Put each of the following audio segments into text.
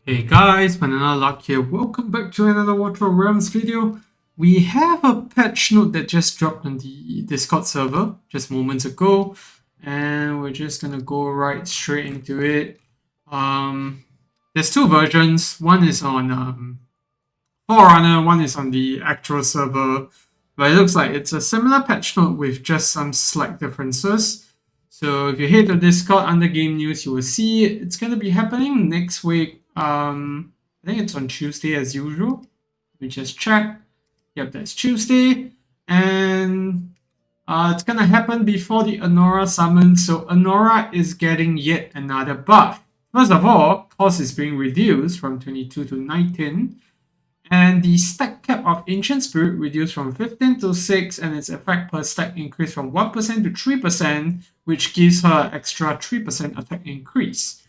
Hey guys, Banana Luck here. Welcome back to another Water Realms video. We have a patch note that just dropped on the Discord server just moments ago, and we're just gonna go right straight into it. There's two versions. One is on Forerunner, one is on the actual server, but it looks like it's a similar patch note with just some slight differences. So if you head to Discord under game news, you will see it. It's gonna be happening next week. I think it's on Tuesday as usual. Let me just check. Yep, that's Tuesday. And it's gonna happen before the Anora summon. So Anora is getting yet another buff. First of all, cost is being reduced from 22 to 19. And the stack cap of Ancient Spirit reduced from 15 to 6, and its effect per stack increased from 1% to 3%, which gives her extra 3% attack increase.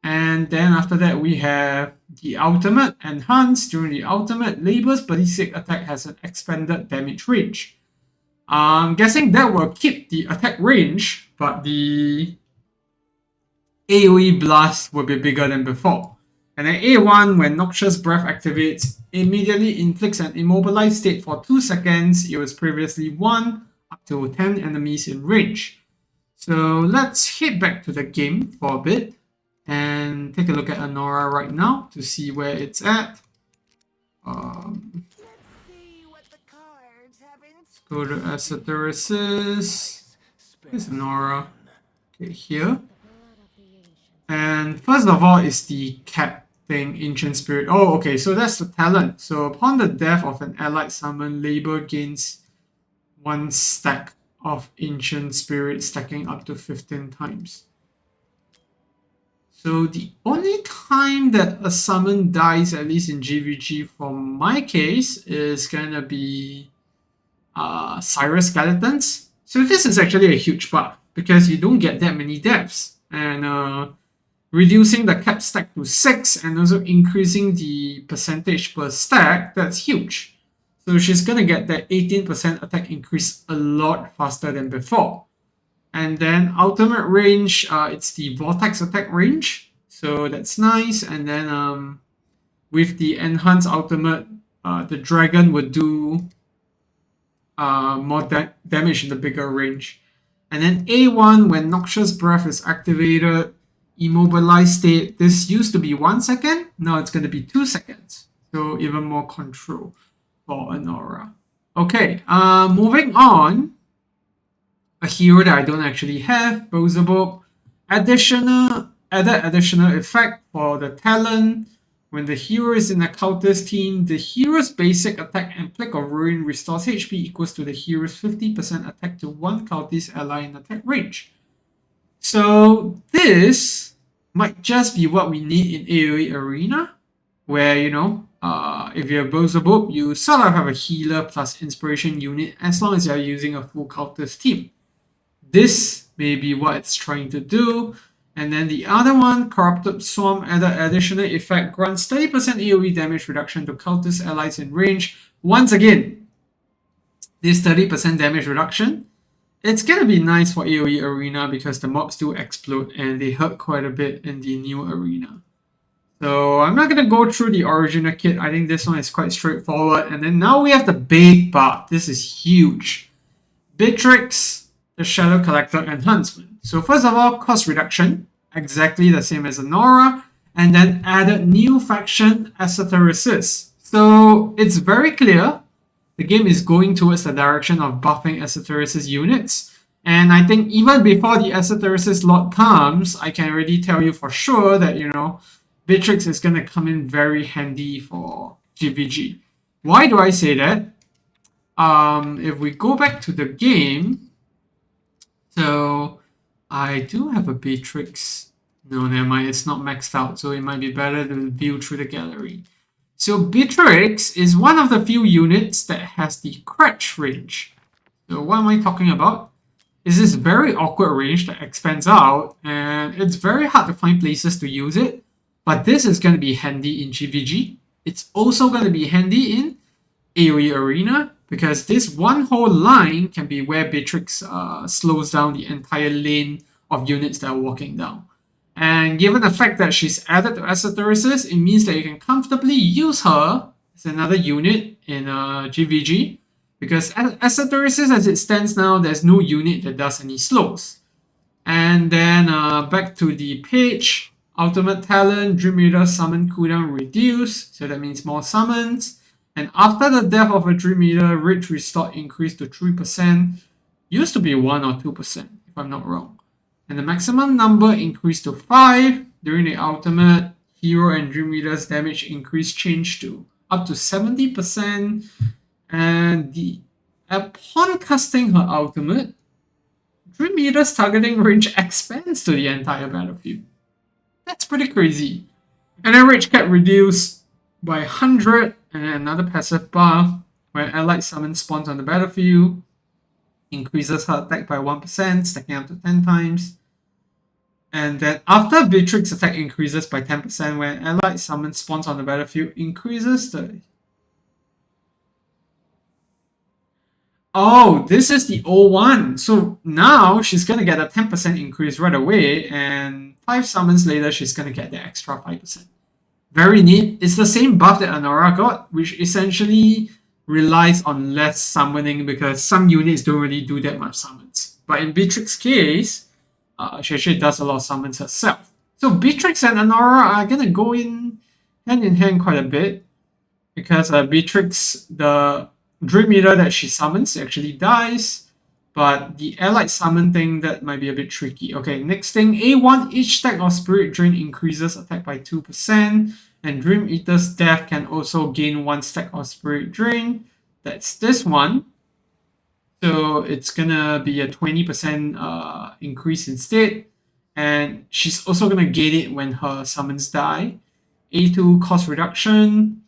And then after that, we have the ultimate enhanced. During the ultimate, Labor's Ballistic attack has an expanded damage range. I'm guessing that will keep the attack range, but the AoE blast will be bigger than before. And then A1, when Noxious Breath activates, immediately inflicts an immobilized state for 2 seconds. It was previously 1 up to 10 enemies in range. So let's head back to the game for a bit and take a look at Anora right now to see where it's at. Let's go to Esotericis. Here's Anora. Okay, here. And first of all is the cap thing, Ancient Spirit. Oh, okay, so that's the talent. So upon the death of an allied summon, Labor gains 1 stack of Ancient Spirit, stacking up to 15 times. So the only time that a summon dies, at least in GVG for my case, is gonna be Cyrus Skeletons. So this is actually a huge buff because you don't get that many deaths. And reducing the cap stack to 6 and also increasing the percentage per stack, that's huge. So she's gonna get that 18% attack increase a lot faster than before. And then ultimate range, it's the Vortex attack range. So that's nice. And then with the enhanced ultimate, the dragon would do more damage in the bigger range. And then A1, when Noxious Breath is activated, immobilized state, this used to be 1 second, now it's going to be 2 seconds. So even more control for Anora. Okay, moving on. A hero that I don't actually have, Beelzebub. Added additional effect for the talent. When the hero is in a cultist team, the hero's basic attack and Plague of Ruin restores HP equals to the hero's 50% attack to 1 cultist ally in attack range. So this might just be what we need in AoE Arena, where, if you're Beelzebub, you sort of have a healer plus inspiration unit as long as you're using a full cultist team. This may be what it's trying to do. And then the other one, Corrupted Swarm, added additional effect, grants 30% AoE damage reduction to cultist allies in range. Once again, this 30% damage reduction, it's gonna be nice for AoE Arena because the mobs do explode and they hurt quite a bit in the new arena. So I'm not gonna go through the original kit. I think this one is quite straightforward. And then now we have the big buff. This is huge. Beatrix, the Shadow Collector enhancement. So first of all, cost reduction, exactly the same as Anora, and then added new faction, Esotericis. So it's very clear the game is going towards the direction of buffing Esotericis units. And I think even before the Esotericis lot comes, I can already tell you for sure that, Beatrix is going to come in very handy for GVG. Why do I say that? If we go back to the game, so I do have a Beatrix. No, never mind, it's not maxed out, so it might be better to view through the gallery. So Beatrix is one of the few units that has the crutch range. So what am I talking about? Is this very awkward range that expands out, and it's very hard to find places to use it. But this is going to be handy in GVG. It's also going to be handy in AoE Arena, because this one whole line can be where Beatrix slows down the entire lane of units that are walking down. And given the fact that she's added to Esoterisis, it means that you can comfortably use her as another unit in GVG. Because Esoterisis, as it stands now, there's no unit that does any slows. And then back to the page, ultimate talent, Dream Eater summon cooldown reduce, so that means more summons. And after the death of a Dream Eater, rage restore increased to 3%, used to be 1 or 2%, if I'm not wrong. And the maximum number increased to 5 during the ultimate. Hero and Dream Eater's damage increase changed to up to 70%. And upon casting her ultimate, Dream Eater's targeting range expands to the entire battlefield. That's pretty crazy. And then rage cap reduced by 100, and then another passive buff where allied summon spawns on the battlefield, increases her attack by 1%, stacking up to 10 times. And then after Beatrix attack increases by 10% when allied summon spawns on the battlefield, increases the... Oh, this is the old one. So now she's going to get a 10% increase right away, and 5 summons later she's going to get the extra 5%. Very neat. It's the same buff that Anora got, which essentially relies on less summoning because some units don't really do that much summons. But in Beatrix's case, she actually does a lot of summons herself. So Beatrix and Anora are going to go in hand quite a bit because Beatrix, the Dream Eater that she summons actually dies, but the allied summon thing, that might be a bit tricky. Okay, next thing, A1, each stack of Spirit Drain increases attack by 2%, and Dream Eater's death can also gain 1 stack of Spirit Drain. That's this one. So it's gonna be a 20% increase instead, and she's also gonna gain it when her summons die. A2, cost reduction.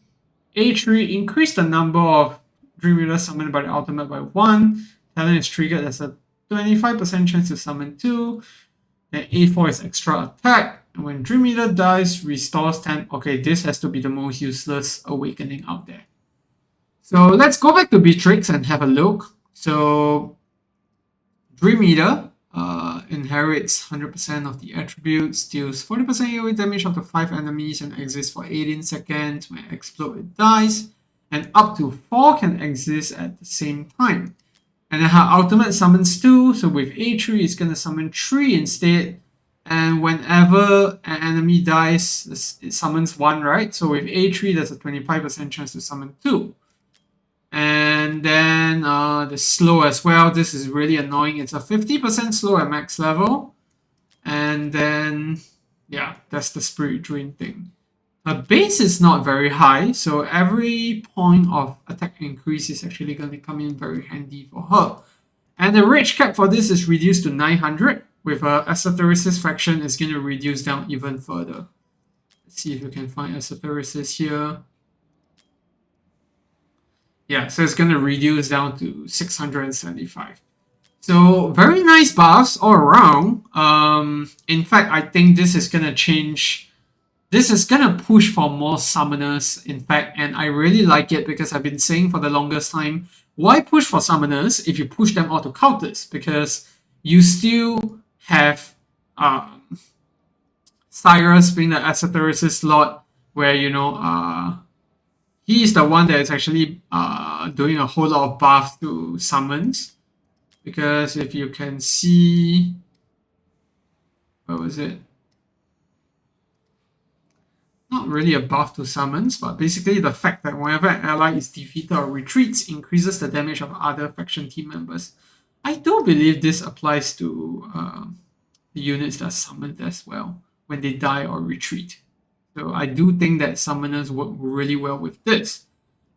A3, increase the number of Dream Eater summoned by the ultimate by 1. Talent is triggered as a 25% chance to summon 2. Then A4 is extra attack. And when Dream Eater dies, restores 10. Okay, this has to be the most useless awakening out there. So let's go back to Beatrix and have a look. So Dream Eater inherits 100% of the attributes, deals 40% AoE damage up to 5 enemies and exists for 18 seconds. When it explodes, it dies. And up to 4 can exist at the same time. And then her ultimate summons 2, so with A3 it's going to summon 3 instead. And whenever an enemy dies, it summons 1, right? So with A3 there's a 25% chance to summon 2. And then the slow as well. This is really annoying. It's a 50% slow at max level. And then, yeah, that's the Spirit Drain thing. Her base is not very high, so every point of attack increase is actually going to come in very handy for her. And the rage cap for this is reduced to 900. With her Esoterisis faction, it's going to reduce down even further. Let's see if we can find Esoterisis here. Yeah, so it's going to reduce down to 675. So very nice buffs all around. In fact, I think this is going to change. This is going to push for more summoners, in fact, and I really like it because I've been saying for the longest time, why push for summoners if you push them all to counters? Because you still have Cyrus being the Esoterisis slot where, you know, he's the one that is actually doing a whole lot of buff to summons. Because if you can see, where was it? Not really a buff to summons, but basically the fact that whenever an ally is defeated or retreats, increases the damage of other faction team members. I do believe this applies to the units that are summoned as well, when they die or retreat. So I do think that summoners work really well with this.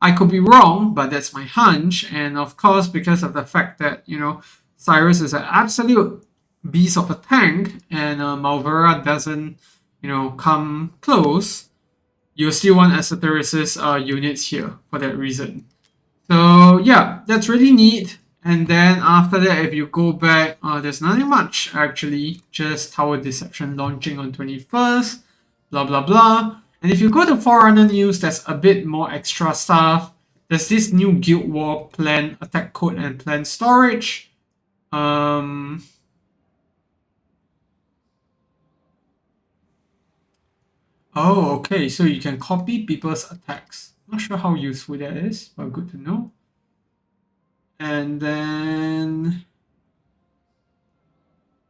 I could be wrong, but that's my hunch. And of course, because of the fact that, you know, Cyrus is an absolute beast of a tank, and Malvera doesn't, you know, come close, you still want Esoterisis units here for that reason. So yeah, that's really neat. And then after that, if you go back, there's nothing much actually, just Tower Deception launching on 21st, blah blah blah. And if you go to Forerunner News, there's a bit more extra stuff. There's this new Guild War plan, attack code and plan storage. Oh, okay. So you can copy people's attacks. Not sure how useful that is, but good to know. And then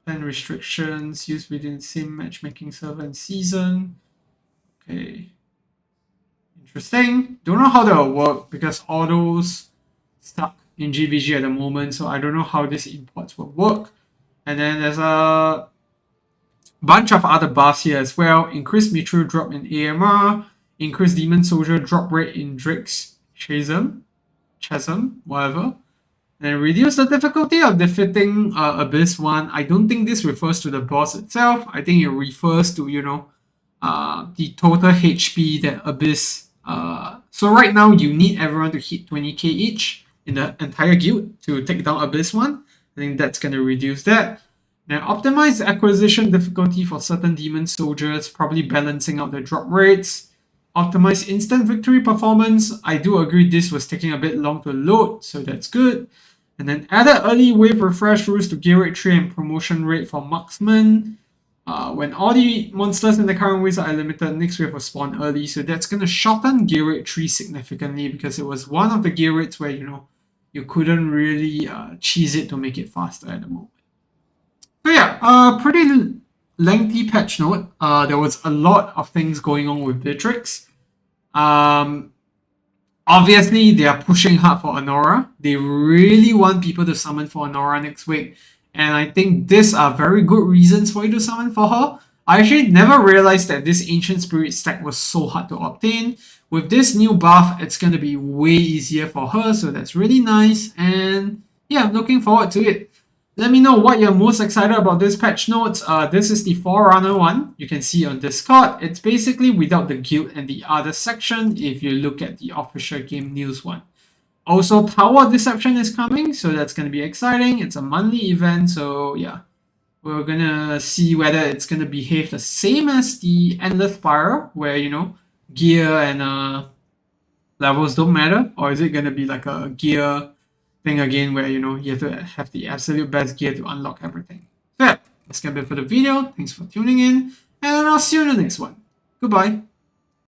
plan restrictions used within the same matchmaking server and season. Okay. Interesting. Don't know how that will work because all those stuck in GVG at the moment, so I don't know how this imports will work. And then there's a bunch of other buffs here as well. Increased Mithril drop in AMR, increased Demon Soldier drop rate in Drake's Chasm, whatever. And reduce the difficulty of defeating Abyss 1. I don't think this refers to the boss itself. I think it refers to, the total HP that Abyss. So right now, you need everyone to hit 20k each in the entire guild to take down Abyss 1. I think that's going to reduce that. Now, optimize the acquisition difficulty for certain demon soldiers, probably balancing out the drop rates. Optimize instant victory performance. I do agree this was taking a bit long to load, so that's good. And then added early wave refresh rules to gear rate 3 and promotion rate for marksman. When all the monsters in the current waves are limited, next wave will spawn early, so that's going to shorten gear rate 3 significantly because it was one of the gear rates where, you couldn't really cheese it to make it faster at the moment. So yeah, pretty lengthy patch note. There was a lot of things going on with Beatrix. Obviously, they are pushing hard for Anora. They really want people to summon for Anora next week. And I think these are very good reasons for you to summon for her. I actually never realized that this Ancient Spirit stack was so hard to obtain. With this new buff, it's going to be way easier for her, so that's really nice. And yeah, I'm looking forward to it. Let me know what you're most excited about this patch notes. This is the Forerunner one. You can see on Discord. It's basically without the guild and the other section if you look at the official game news one. Also, Tower Deception is coming, so that's going to be exciting. It's a monthly event, so yeah. We're going to see whether it's going to behave the same as the Endless Spiral, where, gear and levels don't matter, or is it going to be like a gear thing again where you have to have the absolute best gear to unlock everything. So yeah, that's gonna be it for the video. Thanks for tuning in, and I'll see you in the next one. Goodbye.